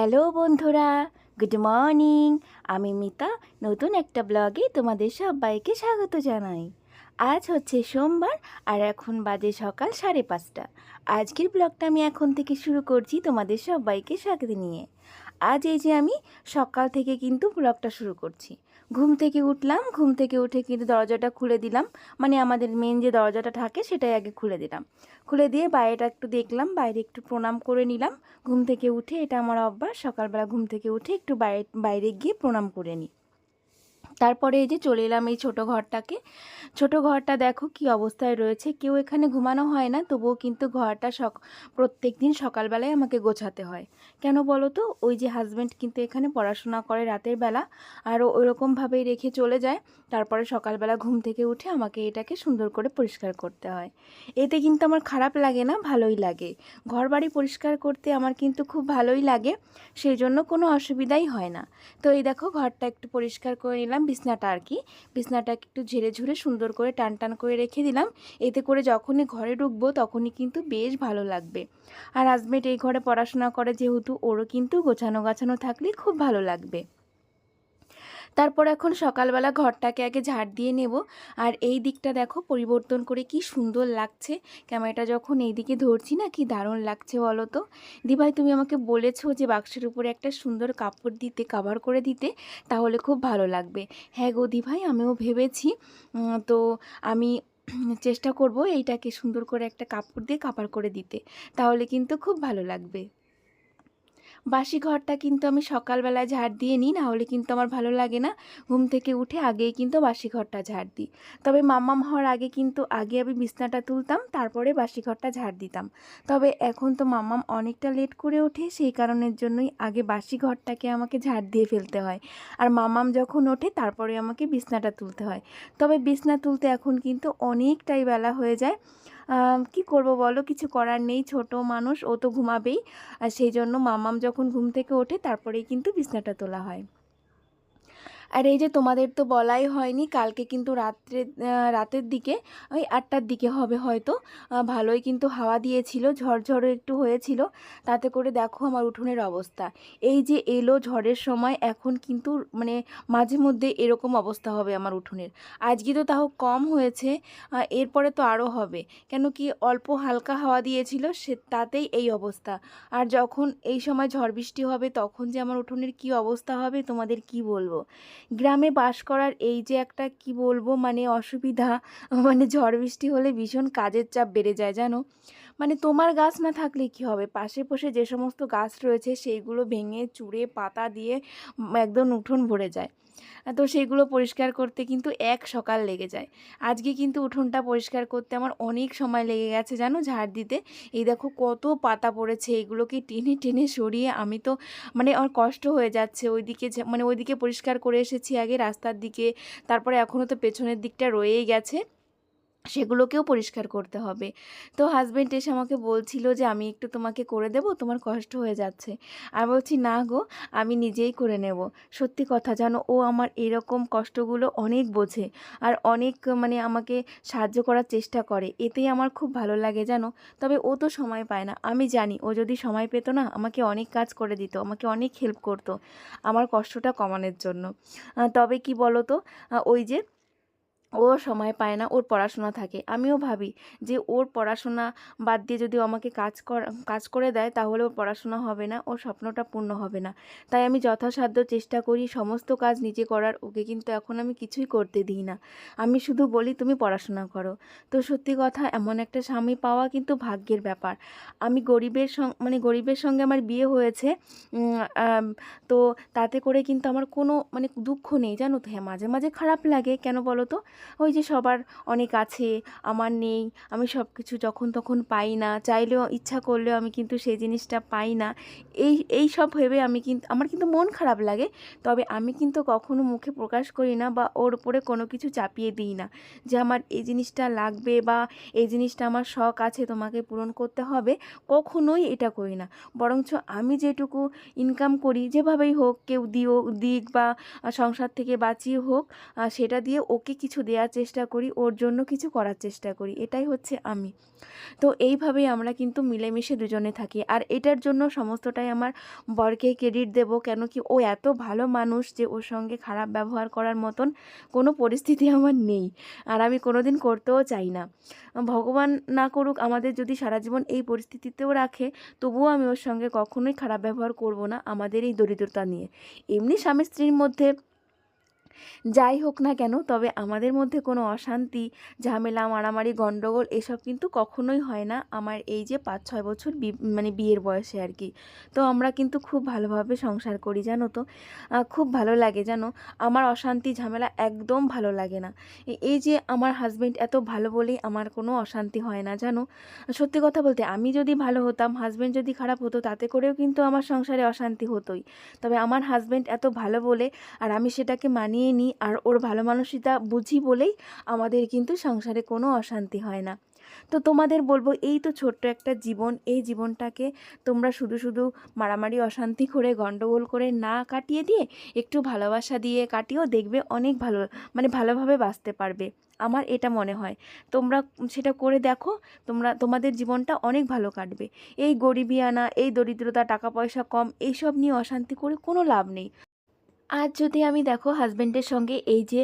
Hello বন্ধুরা, good morning. আমি মিতা নতুন একটা ব্লগে তোমাদের সবাইকে স্বাগত জানাই। আজ হচ্ছে সোমবার আর এখন বাজে সকাল 5:30। আজকের ব্লগটা আমি এখন থেকে শুরু করছি তোমাদের সবাইকে স্বাগত নিয়ে। আজ এই যে আমি সকাল থেকে কিন্তু ব্লগটা শুরু করছি। ঘুম থেকে উঠলাম, ঘুম থেকে উঠে কিন্তু দরজাটা খুলে দিলাম, মানে আমাদের মেন যে দরজাটা থাকে সেটাই আগে খুলে দিলাম। খুলে দিয়ে বাইরেটা একটু দেখলাম, বাইরে একটু প্রণাম করে নিলাম। ঘুম থেকে উঠে এটা আমার অভ্যাস, সকালবেলা ঘুম থেকে উঠে একটু বাইরে গিয়ে প্রণাম করে নিই। তারপরে এই যে চলে এলাম এই ছোট ঘরটা দেখো কি অবস্থায় রয়েছে। কেউ এখানে ঘুমানো হয় না, তবুও কিন্তু ঘরটা প্রত্যেক দিন সকালবেলায় আমাকে গোছাতে হয়। কেন বলো তো, ওই যে হাজব্যান্ড কিন্তু এখানে পড়াশোনা করে রাতের বেলা, আর ওইরকমভাবেই রেখে চলে যায়। তারপরে সকালবেলা ঘুম থেকে উঠে আমাকে এটাকে সুন্দর করে পরিষ্কার করতে হয়। এতে কিন্তু আমার খারাপ লাগে না, ভালোই লাগে। ঘর বাড়ি পরিষ্কার করতে আমার কিন্তু খুব ভালোই লাগে, সেই জন্য কোনো অসুবিধাই হয় না। তো এই দেখো ঘরটা একটু পরিষ্কার করে নিলাম, বিছনাটা আর কি, বিছনাটা একটু ঝেড়ে ঝুড়ে সুন্দর করে টান টান করে রেখে দিলাম। এতে করে যখনই ঘরে ঢুকবো তখনই কিন্তু বেশ ভালো লাগবে। আর হাজবেন্ড এই ঘরে পড়াশোনা করে যেহেতু, ওরও কিন্তু গোছানো গাছানো থাকলে খুব ভালো লাগবে। তারপর এখন সকালবেলা ঘরটাকে আগে ঝাড় দিয়ে নেব। আর এই দিকটা দেখো পরিবর্তন করে কি সুন্দর লাগছে। ক্যামেরাটা যখন এই দিকে ধরছি না, কি দারুণ লাগছে বলো তো। দিভাই তুমি আমাকে বলেছো যে বাক্সের উপরে একটা সুন্দর কাপড় দিতে, কভার করে দিতে, তাহলে খুব ভালো লাগবে। হ্যাঁ গো দিভাই, আমিও ভেবেছি। তো আমি চেষ্টা করব এইটাকে সুন্দর করে একটা কাপড় দিয়ে কভার করে দিতে, তাহলে কিন্তু খুব ভালো লাগবে। বাসি ঘরটা কিন্তু আমি সকালবেলায় ঝাড় দিয়ে নিই, না হলে কিন্তু আমার ভালো লাগে না। ঘুম থেকে উঠে আগেই কিন্তু বাসি ঘরটা ঝাড় দিই। তবে মাম্মাম হওয়ার আগে কিন্তু আগে আমি বিছনাটা তুলতাম, তারপরে বাসি ঘরটা ঝাড় দিতাম। তবে এখন তো মাম্মাম অনেকটা লেট করে ওঠে, সেই কারণের জন্যই আগে বাসি ঘরটাকে আমাকে ঝাড় দিয়ে ফেলতে হয়। আর মাম্মাম যখন ওঠে তারপরে আমাকে বিছনাটা তুলতে হয়। তবে বিছনা তুলতে এখন কিন্তু অনেকটাই বেলা হয়ে যায়। কি করব বলো, কিছু করার নেই, ছোট মানুষ, ও তো ঘুমাবেই। আর সেই জন্য মাম্মাম যখন ঘুম থেকে ওঠে তারপরেই কিন্তু বিছনাটা তোলা হয়। আর এই যে তোমাদের তো বলাই হয়নি, কালকে কিন্তু রাতের দিকে ওই 8টার দিকে হবে হয়তো, ভালোই কিন্তু হাওয়া দিয়েছিল, ঝড়ঝড়ও একটু হয়েছিল। তাতে করে দেখো আমার উঠোনের অবস্থা। এই যে এলো ঝড়ের সময়, এখন কিন্তু মানে মাঝে মধ্যে এরকম অবস্থা হবে আমার উঠোনের। আজকে তো তাও কম হয়েছে, এরপরে তো আরও হবে। কেন কি অল্প হালকা হাওয়া দিয়েছিল, তাতেই এই অবস্থা। আর যখন এই সময় ঝড় বৃষ্টি হবে তখন যে আমার উঠোনের কি অবস্থা হবে তোমাদের কি বলবো। গ্রামে বাস করার এই যে একটা কি বলবো মানে অসুবিধা, মানে ঝড় বৃষ্টি হলে ভীষণ কাজের চাপ বেড়ে যায় জানো। মানে তোমার গাছ না থাকলে কি হবে, পাশে পাশে যে সমস্ত গাছ রয়েছে সেইগুলো ভেঙে চুড়ে পাতা দিয়ে একদম উঠোন ভরে যায়। তো সেইগুলো পরিষ্কার করতে কিন্তু এক সকাল লেগে যায়। আজকে কিন্তু উঠোনটা পরিষ্কার করতে আমার অনেক সময় লেগে গেছে জানো, ঝাড় দিতে। এই দেখো কত পাতা পড়েছে, এগুলোকে টেনে টেনে সরিয়ে আমি তো মানে আমার কষ্ট হয়ে যাচ্ছে। ওইদিকে মানে ওইদিকে পরিষ্কার করে এসেছি আগে রাস্তার দিকে, তারপরে এখনও তো পেছনের দিকটা রয়েই গেছে, সেগুলোকেও পরিষ্কার করতে হবে। তো হাজব্যান্ড এসে আমাকে বলছিল যে আমি একটু তোমাকে করে দেব, তোমার কষ্ট হয়ে যাচ্ছে। আমি বলছি না গো, আমি নিজেই করে নেব। সত্যি কথা জানো, ও আমার এরকম কষ্টগুলো অনেক বোঝে, আর অনেক মানে আমাকে সাহায্য করার চেষ্টা করে, এতেই আমার খুব ভালো লাগে জানো। তবে ও তো সময় পায় না, আমি জানি। ও যদি সময় পেতো না, আমাকে অনেক কাজ করে দিত, আমাকে অনেক হেল্প করতো আমার কষ্টটা কমানোর জন্য। তবে কি বলো তো, ওই যে ও সময় পায় না, ওর পড়াশোনা থাকে। আমিও ভাবি যে ওর পড়াশোনা বাদ দিয়ে যদি ও আমাকে কাজ করে দেয়, তাহলে ওর পড়াশোনা হবে না, ওর স্বপ্নটা পূর্ণ হবে না। তাই আমি যথাসাধ্য চেষ্টা করি সমস্ত কাজ নিজে করার। ওকে কিন্তু এখন আমি কিছুই করতে দিই না, আমি শুধু বলি তুমি পড়াশোনা করো। তো সত্যি কথা, এমন একটা স্বামী পাওয়া কিন্তু ভাগ্যের ব্যাপার। আমি গরিবের সঙ্গে আমার বিয়ে হয়েছে, তো তাতে করে কিন্তু আমার কোনো মানে দুঃখ নেই জানো তো। হ্যাঁ, মাঝে মাঝে খারাপ লাগে, কেন বলো তো, ওই যে সবার অনেক আছে, আমার নেই। আমি সব কিছু যখন তখন পাই না, চাইলেও ইচ্ছা করলেও আমি কিন্তু সেই জিনিসটা পাই না। এই সব ভেবে আমার কিন্তু মন খারাপ লাগে। তবে আমি কিন্তু কখনো মুখে প্রকাশ করি না, বা ওর উপরে কোনো কিছু চাপিয়ে দিই না যে আমার এই জিনিসটা লাগবে বা এই জিনিসটা আমার শখ আছে তোমাকে পূরণ করতে হবে। কখনোই এটা করি না। বরঞ্চ আমি যেটুকু ইনকাম করি, যেভাবেই হোক, কেউ দিক বা সংসার থেকে বাঁচিয়ে হোক, সেটা দিয়ে ওকে কিছু দেওয়ার চেষ্টা করি, ওর জন্য কিছু করার চেষ্টা করি, এটাই হচ্ছে আমি। তো এইভাবেই আমরা কিন্তু মিলেমিশে দুজনে থাকি। আর এটার জন্য সমস্তটাই আমার বরকে ক্রেডিট দেব, কেন কি ও এত ভালো মানুষ যে ওর সঙ্গে খারাপ ব্যবহার করার মতন কোনো পরিস্থিতি আমার নেই, আর আমি কোনোদিন করতেও চাই না। ভগবান না করুক আমাদের যদি সারা জীবন এই পরিস্থিতিতেও রাখে, তবুও আমি ওর সঙ্গে কখনোই খারাপ ব্যবহার করব না আমাদের এই দরিদ্রতা নিয়ে। এমনি স্বামী স্ত্রীর মধ্যে যাই হোক না কেন, তবে আমাদের মধ্যে কোনো অশান্তি, ঝামেলা, মারামারি, গণ্ডগোল এসব কিন্তু কখনোই হয় না আমার এই যে ৫-৬ বছর মানে বিয়ের বয়সে আর কি। তো আমরা কিন্তু খুব ভালোভাবে সংসার করি, জানো তো। খুব ভালো লাগে, জানো। আমার অশান্তি ঝামেলা একদম ভালো লাগে না। এই যে আমার হাজব্যান্ড এত ভালো বলেই আমার কোনো অশান্তি হয় না, জানো। সত্যি কথা বলতে, আমি যদি ভালো হতাম, হাজব্যান্ড যদি খারাপ হতো, তাতে করেও কিন্তু আমার সংসারে অশান্তি হতোই। তবে আমার হাজব্যান্ড এত ভালো বলে, আর আমি সেটাকে মানিয়ে নিই, আর ওর ভালো মানসিকতা বুঝি বলেই আমাদের কিন্তু সংসারে কোনো অশান্তি হয় না। তো তোমাদের বলবো, এই তো ছোট্ট একটা জীবন, এই জীবনটাকে তোমরা শুধু শুধু মারামারি, অশান্তি করে, গণ্ডগোল করে না কাটিয়ে দিয়ে একটু ভালোবাসা দিয়ে কাটিয়েও দেখবে অনেক ভালো, মানে ভালোভাবে বাঁচতে পারবে। আমার এটা মনে হয়, তোমরা সেটা করে দেখো, তোমাদের জীবনটা অনেক ভালো কাটবে। এই গরিবিয়ানা, এই দরিদ্রতা, টাকা পয়সা কম, এইসব নিয়ে অশান্তি করে কোনো লাভ নেই। আর যদি আমি দেখো হাজব্যান্ডের সঙ্গে এই যে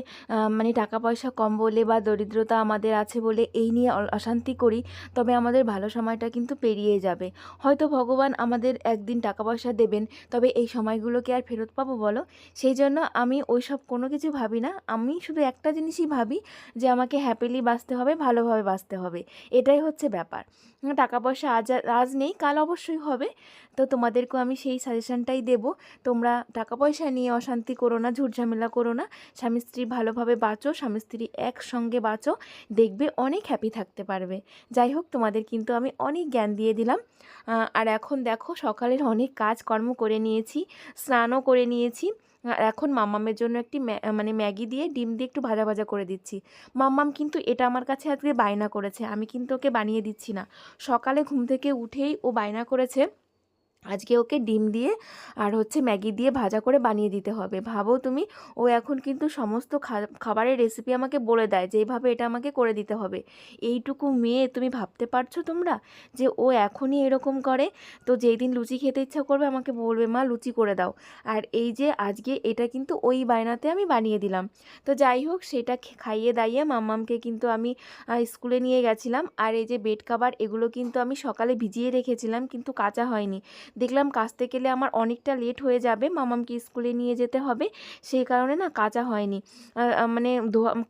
মানে টাকা পয়সা কম বলে বা দরিদ্রতা আমাদের আছে বলে এই নিয়ে অশান্তি করি, তবে আমাদের ভালো সময়টা কিন্তু পেরিয়ে যাবে। হয়তো ভগবান আমাদের একদিন টাকা পয়সা দেবেন, তবে এই সময়গুলোকে আর ফেরত পাবো বলো? সেই জন্য আমি ওইসব কোনো কিছু ভাবি না। আমি শুধু একটা জিনিসই ভাবি, যে আমাকে হ্যাপিলি বাঁচতে হবে, ভালোভাবে বাঁচতে হবে, এটাই হচ্ছে ব্যাপার। টাকা পয়সা আজ নেই, কাল অবশ্যই হবে। তো তোমাদেরকেও আমি সেই সাজেশনটাই দেবো, তোমরা টাকা পয়সা নিয়ে অশান্তি করো না, ঝুটঝামেলা করো না, স্বামী স্ত্রী ভালোভাবে বাঁচো, স্বামী স্ত্রী একসঙ্গে বাঁচো, দেখবে অনেক হ্যাপি থাকতে পারবে। যাই হোক, তোমাদের কিন্তু আমি অনেক জ্ঞান দিয়ে দিলাম। আর এখন দেখো সকালের অনেক কাজকর্ম করে নিয়েছি, স্নানও করে নিয়েছি। আর এখন মাম্মামের জন্য একটি মানে ম্যাগি দিয়ে ডিম দিয়ে একটু ভাজা ভাজা করে দিচ্ছি। মাম্মাম কিন্তু এটা আমার কাছে আজকে বায়না করেছে, আমি কিন্তু ওকে বানিয়ে দিচ্ছি না। সকালে ঘুম থেকে উঠেই ও বায়না করেছে আজকে ওকে ডিম দিয়ে আর হচ্ছে ম্যাগি দিয়ে ভাজা করে বানিয়ে দিতে হবে। ভাবো তুমি, ও এখন কিন্তু সমস্ত খাবারের রেসিপি আমাকে বলে দেয় যে এইভাবে এটা আমাকে করে দিতে হবে। এইটুকু মেয়ে, তুমি ভাবতে পারছো তোমরা যে ও এখনই এরকম করে? তো যেই দিন লুচি খেতে ইচ্ছা করবে আমাকে বলবে, মা লুচি করে দাও। আর এই যে আজকে এটা কিন্তু ওই বায়নাতে আমি বানিয়ে দিলাম। তো যাই হোক, সেটা খাইয়ে দাইয়ে মাম্মামকে কিন্তু আমি স্কুলে নিয়ে গেছিলাম। আর এই যে বেড কাভার, এগুলো কিন্তু আমি সকালে ভিজিয়ে রেখেছিলাম, কিন্তু কাচা হয়নি। দেখলাম কাচতে গেলে আমার অনেকটা লেট হয়ে যাবে, মামামকে স্কুলে নিয়ে যেতে হবে, সেই কারণে না কাচা হয়নি, মানে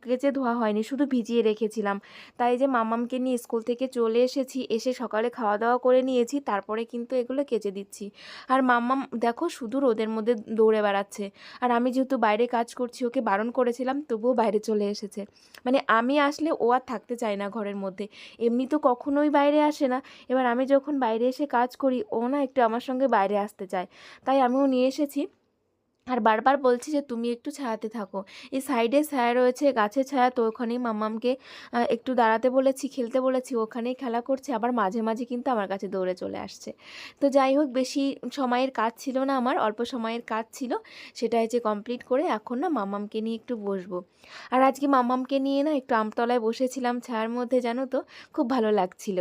কেচে ধোয়া হয়নি, শুধু ভিজিয়ে রেখেছিলাম। তাই যে মামামকে নিয়ে স্কুল থেকে চলে এসেছি, এসে সকালে খাওয়া দাওয়া করে নিয়েছি, তারপরে কিন্তু এগুলো কেচে দিচ্ছি। আর মাম্মাম দেখো শুধু রোদের মধ্যে দৌড়ে বেড়াচ্ছে। আর আমি যেহেতু বাইরে কাজ করছি, ওকে বারণ করেছিলাম, তবুও বাইরে চলে এসেছে। মানে আমি আসলে ও আর থাকতে চায় না ঘরের মধ্যে, এমনি তো কখনোই বাইরে আসে না। এবার আমি যখন বাইরে এসে কাজ করি, ও না একটু আমার সঙ্গে বাইরে আসতে চায়, তাই আমিও নিয়ে এসেছি। আর বারবার বলছি যে তুমি একটু ছায়াতে থাকো, এই সাইডে ছায়া রয়েছে, গাছের ছায়া, তো ওখানেই মাম্মামকে একটু দাঁড়াতে বলেছি, খেলতে বলেছি, ওখানেই খেলা করছে, আবার মাঝে মাঝে কিন্তু আমার কাছে দৌড়ে চলে আসছে। তো যাই হোক, বেশি সময়ের কাজ ছিল না, আমার অল্প সময়ের কাজ ছিল, সেটা হচ্ছে কমপ্লিট করে এখন না মাম্মামকে নিয়ে একটু বসবো। আর আজকে মাম্মামকে নিয়ে না একটু আমতলায় বসেছিলাম ছায়ার মধ্যে, জানো তো, খুব ভালো লাগছিল।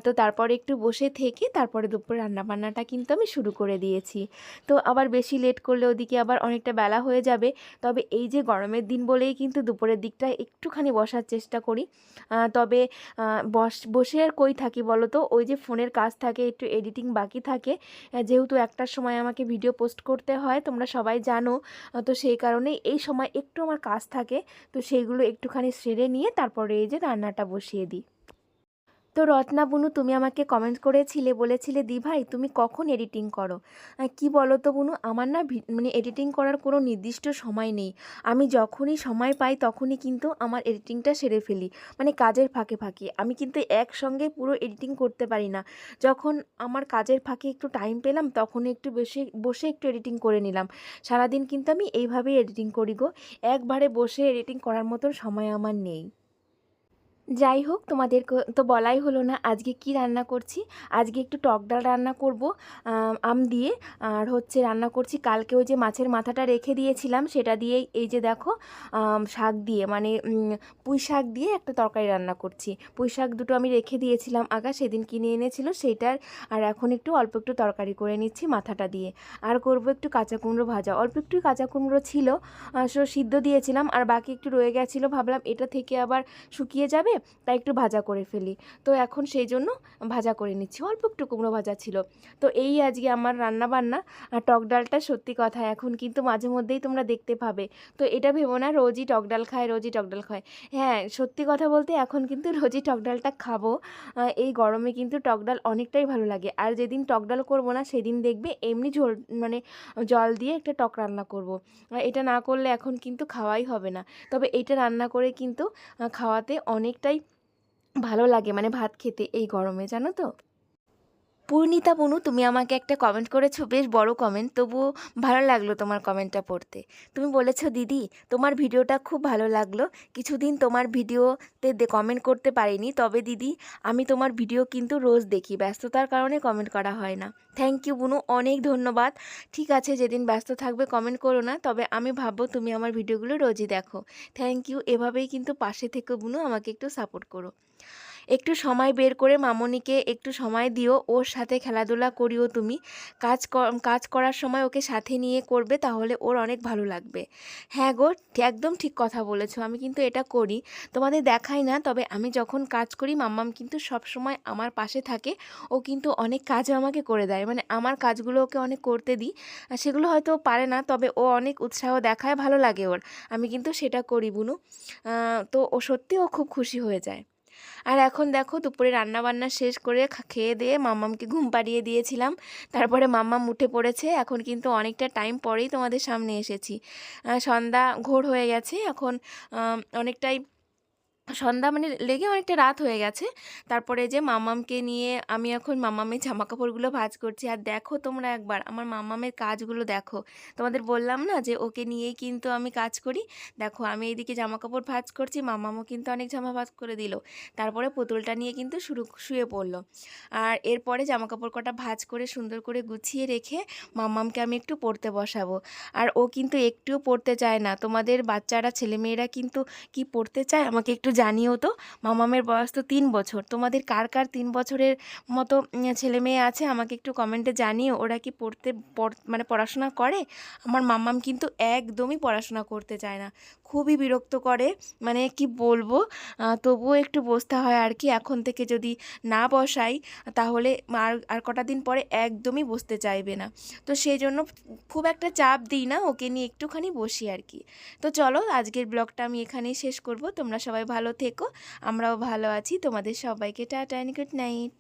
তো তারপরে একটু বসে থেকে তারপরে দুপুরে রান্নাবান্নাটা কিন্তু আমি শুরু করে দিয়েছি। তো আবার বেশি লেট করলে ওদিকে আবার অনেকটা বেলা হয়ে যাবে। তবে এই যে গরমের দিন বলেই কিন্তু দুপুরের দিকটা একটুখানি বসার চেষ্টা করি। তবে বসে আর কই থাকি বলো তো, ওই যে ফোনের কাজ থাকে, একটু এডিটিং বাকি থাকে, যেহেতু একটার সময় আমাকে ভিডিও পোস্ট করতে হয়, তোমরা সবাই জানো। তো সেই কারণেই এই সময় একটু আমার কাজ থাকে, তো সেইগুলো একটুখানি সেরে নিয়ে তারপরে এই যে রান্নাটা বসিয়ে দিই। তো রত্না বুনু, তুমি আমাকে কমেন্ট করেছিলে, বলেছিলে দি ভাই তুমি কখন এডিটিং করো? কি বলো তো বুনু, আমার না মানে এডিটিং করার কোনো নির্দিষ্ট সময় নেই। আমি যখনই সময় পাই তখনই কিন্তু আমার এডিটিংটা সেরে ফেলি, মানে কাজের ফাঁকে ফাঁকে। আমি কিন্তু একসঙ্গে পুরো এডিটিং করতে পারি না। যখন আমার কাজের ফাঁকে একটু টাইম পেলাম, তখন একটু বেশি বসে একটু এডিটিং করে নিলাম। সারাদিন কিন্তু আমি এইভাবেই এডিটিং করি গো, একবারে বসে এডিটিং করার মতন সময় আমার নেই। যাই হোক, তোমাদেরকে তো বলাই হলো না আজকে কি রান্না করছি। আজকে একটু টক ডাল রান্না করব আম দিয়ে। আর হচ্ছে রান্না করছি কালকে ওই যে মাছের মাথাটা রেখে দিয়েছিলাম সেটা দিয়েই, এই যে দেখো, শাক দিয়ে মানে পুঁই শাক দিয়ে একটা তরকারি রান্না করছি। পুঁই শাক দুটো আমি রেখে দিয়েছিলাম সেদিন কিনে এনেছিল সেইটার। আর এখন অল্প একটু তরকারি করে নিচ্ছি মাথাটা দিয়ে। আর করব একটু কাঁচা কুমড়ো ভাজা, অল্প একটু কাঁচা কুমড়ো ছিল, সিদ্ধ দিয়েছিলাম আর বাকি একটু রয়ে গেছিলো, ভাবলাম এটা থেকে আবার শুকিয়ে যাবে, তাই একটু ভাজা করে ফেলি। তো এখন সেই জন্য ভাজা করে নিচ্ছি, অল্প একটু কুমড়ো ভাজা ছিল। তো এই আজকে আমার রান্না বান্না। আর টক ডালটা সত্যি কথা এখন কিন্তু মাঝে মধ্যেই তোমরা দেখতে পাবে। তো এটা ভেবো না রোজই টক ডাল খায়, রোজই টক ডাল খায়। হ্যাঁ, সত্যি কথা বলতে এখন কিন্তু রোজই টক ডালটা খাবো। এই গরমে কিন্তু টক ডাল অনেকটাই ভালো লাগে। আর যেদিন টক ডাল করবো না সেদিন দেখবে এমনি ঝোল মানে জল দিয়ে একটা টক রান্না করব। এটা না করলে এখন কিন্তু খাওয়াই হবে না। তবে এইটা রান্না করে কিন্তু খাওয়াতে অনেকটাই ভালো লাগে, মানে ভাত খেতে এই গরমে, জানো তো। পূর্ণিতা বনু, তুমি আমাকে একটা কমেন্ট করেছো, বেশ বড় কমেন্ট, তবুও ভালো লাগলো তোমার কমেন্টটা পড়তে। তুমি বলেছো, দিদি তোমার ভিডিওটা খুব ভালো লাগলো। কিছুদিন তোমার ভিডিওতে কমেন্ট করতে পারিনি, তবে দিদি আমি তোমার ভিডিও কিন্তু রোজ দেখি, ব্যস্ততার কারণে কমেন্ট করা হয় না। থ্যাংক ইউ বুনু, অনেক ধন্যবাদ। ঠিক আছে, যেদিন ব্যস্ত থাকবে কমেন্ট করো না, তবে আমি ভাববো তুমি আমার ভিডিওগুলো রোজই দেখো। থ্যাংক ইউ, এভাবেই কিন্তু পাশে থেকে বুনু আমাকে একটু সাপোর্ট করো। একটু সময় বের করে মামনিকে একটু সময় দিও, ওর সাথে খেলাধুলা করিও তুমি। কাজ করার সময় ওকে সাথে নিয়ে করবে, তাহলে ওর অনেক ভালো লাগবে। হ্যাঁ গো, একদম ঠিক কথা বলেছো, আমি কিন্তু এটা করি। তোমাদের দেখাই না, তবে আমি যখন কাজ করি মাম্মাম কিন্তু সব সময় আমার পাশে থাকে। ও কিন্তু অনেক কাজও আমাকে করে দেয়, মানে আমার কাজগুলো ওকে অনেক করতে দিই। আর সেগুলো হয়তো ও পারে না, তবে ও অনেক উৎসাহ দেখায়, ভালো লাগে ওর। আমি কিন্তু সেটা করি বুনু। তো ও সত্যি ও খুব খুশি হয়ে যায়। আর এখন দেখো, দুপুরে রান্না বান্না শেষ করে খেয়ে দিয়ে মাম্মামকে ঘুম পাড়িয়ে দিয়েছিলাম। তারপরে মাম্মাম উঠে পড়েছে। এখন কিন্তু অনেকটা টাইম পরেই তোমাদের সামনে এসেছি। সন্ধ্যা ঘোর হয়ে গেছে এখন, অনেকটাই সন্ধ্যা মানে লেগে অনেকটা রাত হয়ে গেছে। তারপরে যে মাম্মামকে নিয়ে আমি এখন মাম্মামের জামা কাপড়গুলো ভাঁজ করছি। আর দেখো তোমরা একবার আমার মাম্মামের কাজগুলো দেখো। তোমাদের বললাম না যে ওকে নিয়েই কিন্তু আমি কাজ করি। দেখো আমি এইদিকে জামা কাপড় ভাঁজ করছি, মাম্মামও কিন্তু অনেক জামা ভাঁজ করে দিল। তারপরে পুতুলটা নিয়ে কিন্তু শুয়ে পড়লো। আর এরপরে জামা কাপড় কটা ভাঁজ করে সুন্দর করে গুছিয়ে রেখে মাম্মামকে আমি একটু পড়তে বসাবো। আর ও কিন্তু একটুও পড়তে চায় না। তোমাদের বাচ্চারা ছেলেমেয়েরা কিন্তু কি পড়তে চায় আমাকে একটু জানিও তো। মামামের বয়স তো 3 বছর। তোমাদের কার কার 3 বছরের মতো ছেলে মেয়ে আছে আমাকে একটু কমেন্টে জানিও, ওরা কি মানে পড়াশোনা করে। আমার মাম্মাম কিন্তু একদমই পড়াশোনা করতে চায় না, খুবই বিরক্ত করে, মানে কি বলবো। তবুও একটু বসতে হয় আর কি। এখন থেকে যদি না বসাই তাহলে আর কটা দিন পরে একদমই বসতে চাইবে না। তো সেই জন্য খুব একটা চাপ দিই না, ওকে নিয়ে একটুখানি বসি আর কি। তো চলো, আজকের ব্লগটা আমি এখানেই শেষ করব। তোমরা সবাই ভালো থেকো, আমরাও ভালো আছি। তোমাদের সবাইকে টাটা এন্ড গুড নাইট।